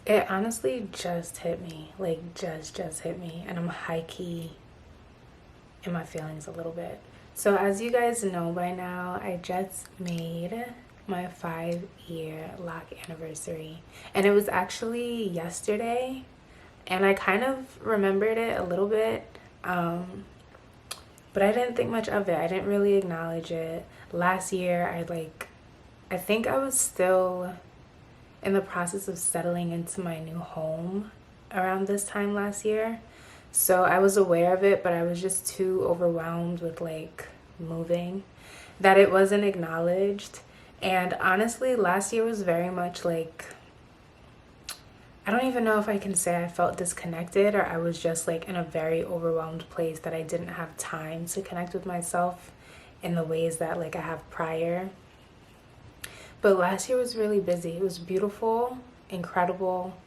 It honestly just hit me, like just hit me, and I'm high key in my feelings a little bit. So as you guys know by now, I just made my 5-year lock anniversary, and it was actually yesterday, and I kind of remembered it a little bit, but I didn't think much of it. I didn't really acknowledge it. Last year, I think I was still in the process of settling into my new home around this time last year. So I was aware of it, but I was just too overwhelmed with like moving that it wasn't acknowledged. And honestly, last year was very much like, I don't even know if I can say I felt disconnected, or I was just like in a very overwhelmed place that I didn't have time to connect with myself in the ways that like I have prior. But last year was really busy. It was beautiful, incredible,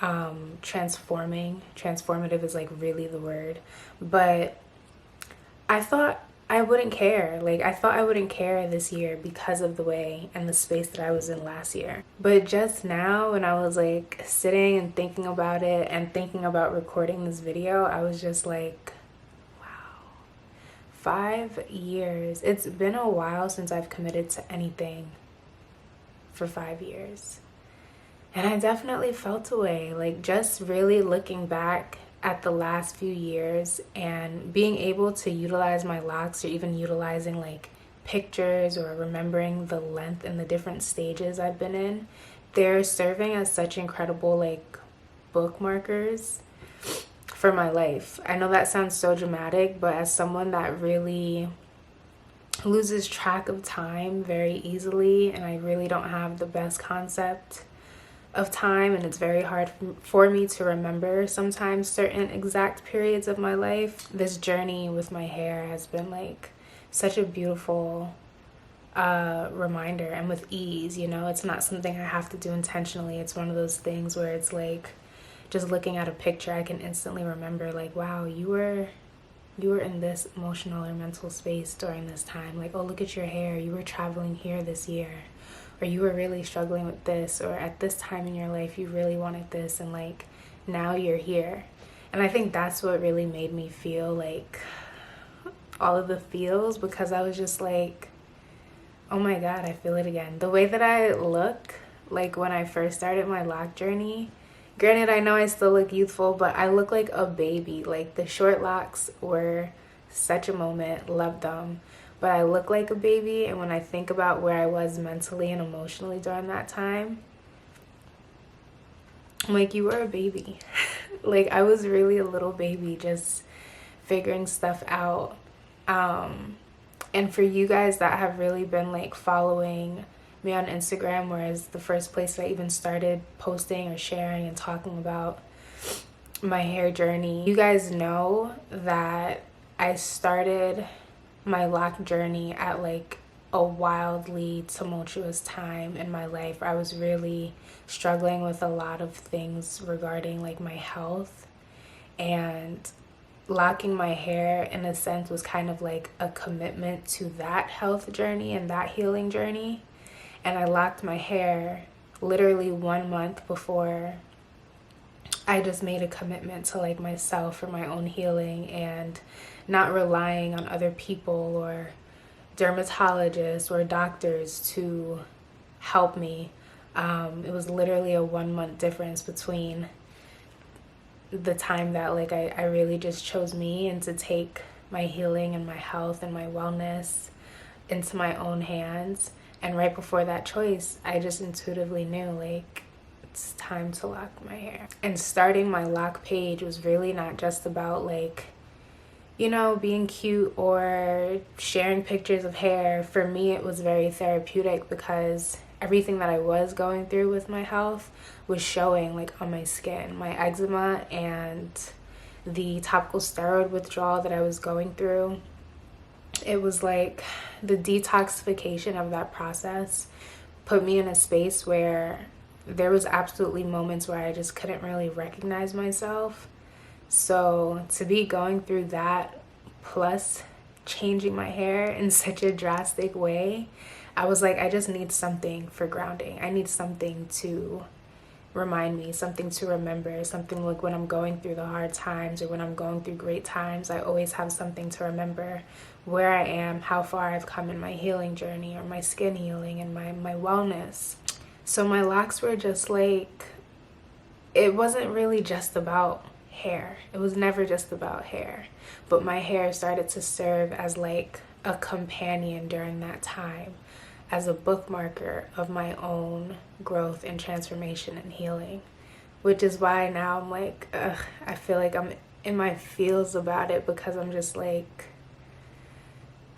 transformative is like really the word. But I thought I wouldn't care. Like, I thought I wouldn't care this year because of the way and the space that I was in last year. But just now, when I was like sitting and thinking about it and thinking about recording this video, I was just like, wow, 5 years. It's been a while since I've committed to anything for 5 years. And I definitely felt away, like just really looking back at the last few years and being able to utilize my locks, or even utilizing like pictures or remembering the length and the different stages I've been in. They're serving as such incredible like bookmarkers for my life. I know that sounds so dramatic, but as someone that really loses track of time very easily, and I really don't have the best concept of time, and it's very hard for me to remember sometimes certain exact periods of my life. This journey with my hair has been like such a beautiful reminder, and with ease, you know, it's not something I have to do intentionally. It's one of those things where it's like just looking at a picture, I can instantly remember like, wow, you were in this emotional or mental space during this time. Like, oh, look at your hair, you were traveling here this year, or you were really struggling with this, or at this time in your life you really wanted this, and like now you're here. And I think that's what really made me feel like all of the feels, because I was just like, oh my god, I feel it again. The way that I look, like when I first started my lock journey, granted I know I still look youthful, but I look like a baby. Like, the short locks were such a moment, loved them, but I look like a baby. And when I think about where I was mentally and emotionally during that time, I'm like, you were a baby. Like, I was really a little baby just figuring stuff out. And for you guys that have really been like following me on Instagram, whereas the first place I even started posting or sharing and talking about my hair journey, you guys know that I started my lock journey at like a wildly tumultuous time in my life. I was really struggling with a lot of things regarding like my health, and locking my hair in a sense was kind of like a commitment to that health journey and that healing journey. And I locked my hair literally 1 month before I just made a commitment to like myself for my own healing, and not relying on other people or dermatologists or doctors to help me. It was literally a 1 month difference between the time that like I really just chose me, and to take my healing and my health and my wellness into my own hands. And right before that choice, I just intuitively knew like it's time to lock my hair. And starting my lock page was really not just about like, you know, being cute or sharing pictures of hair. For me, it was very therapeutic, because everything that I was going through with my health was showing like on my skin. My eczema and the topical steroid withdrawal that I was going through, it was like the detoxification of that process put me in a space where there was absolutely moments where I just couldn't really recognize myself. So to be going through that, plus changing my hair in such a drastic way, I was like, I just need something for grounding. I need something to remind me, something to remember, something like when I'm going through the hard times or when I'm going through great times, I always have something to remember where I am, how far I've come in my healing journey or my skin healing and my wellness. So my locks were just like, it wasn't really just about hair. It was never just about hair. But my hair started to serve as like a companion during that time, as a bookmarker of my own growth and transformation and healing. Which is why now I'm like, I feel like I'm in my feels about it, because I'm just like,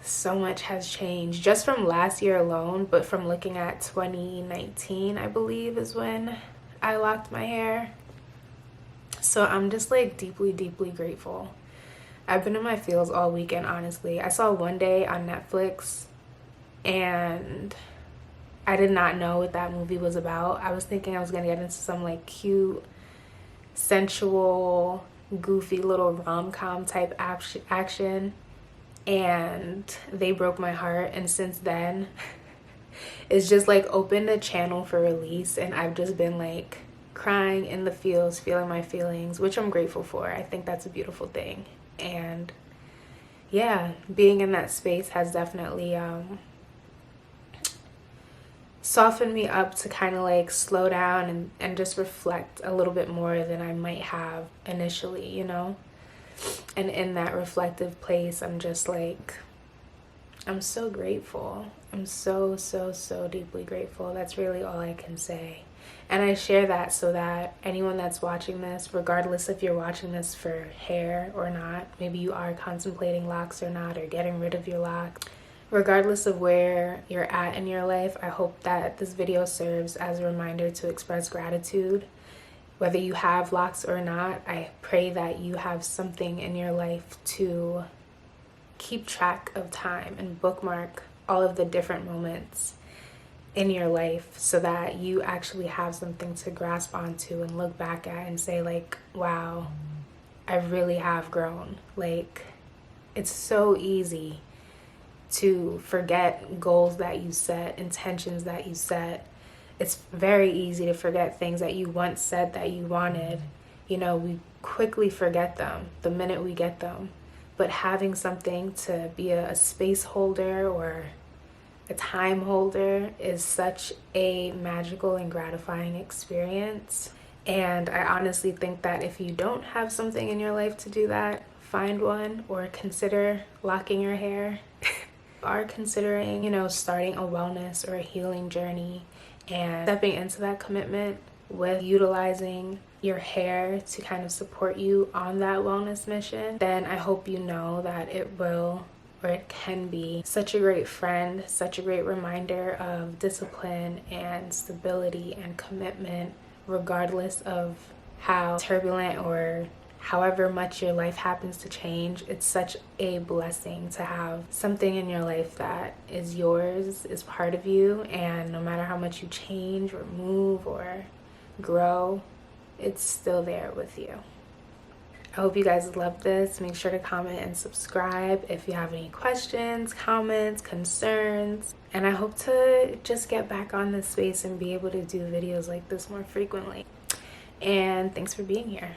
so much has changed just from last year alone, but from looking at 2019, I believe, is when I locked my hair. So I'm just like deeply, deeply grateful. I've been in my feels all weekend, honestly. I saw One Day on Netflix and I did not know what that movie was about. I was thinking I was gonna get into some like cute, sensual, goofy little rom-com type action, and they broke my heart. And since then, it's just like opened a channel for release, and I've just been like crying in the feels, feeling my feelings, which I'm grateful for. I think that's a beautiful thing. And yeah, being in that space has definitely softened me up to kind of like slow down and just reflect a little bit more than I might have initially, you know? And in that reflective place, I'm just like, I'm so grateful. I'm so, so, so deeply grateful. That's really all I can say. And I share that so that anyone that's watching this, regardless if you're watching this for hair or not, maybe you are contemplating locks or not, or getting rid of your locks, regardless of where you're at in your life, I hope that this video serves as a reminder to express gratitude. Whether you have locks or not, I pray that you have something in your life to keep track of time and bookmark all of the different moments in your life, so that you actually have something to grasp onto and look back at and say like, wow, I really have grown. Like, it's so easy to forget goals that you set, intentions that you set. It's very easy to forget things that you once said that you wanted. You know, we quickly forget them the minute we get them. But having something to be a space holder or a time holder is such a magical and gratifying experience. And I honestly think that if you don't have something in your life to do that, find one, or consider locking your hair. Are considering, you know, starting a wellness or a healing journey and stepping into that commitment with utilizing your hair to kind of support you on that wellness mission, then I hope you know that it will, or it can be, such a great friend, such a great reminder of discipline and stability and commitment, regardless of how turbulent or however much your life happens to change. It's such a blessing to have something in your life that is yours, is part of you, and no matter how much you change or move or grow, it's still there with you. I hope you guys love this. Make sure to comment and subscribe if you have any questions, comments, concerns. And I hope to just get back on this space and be able to do videos like this more frequently. And thanks for being here.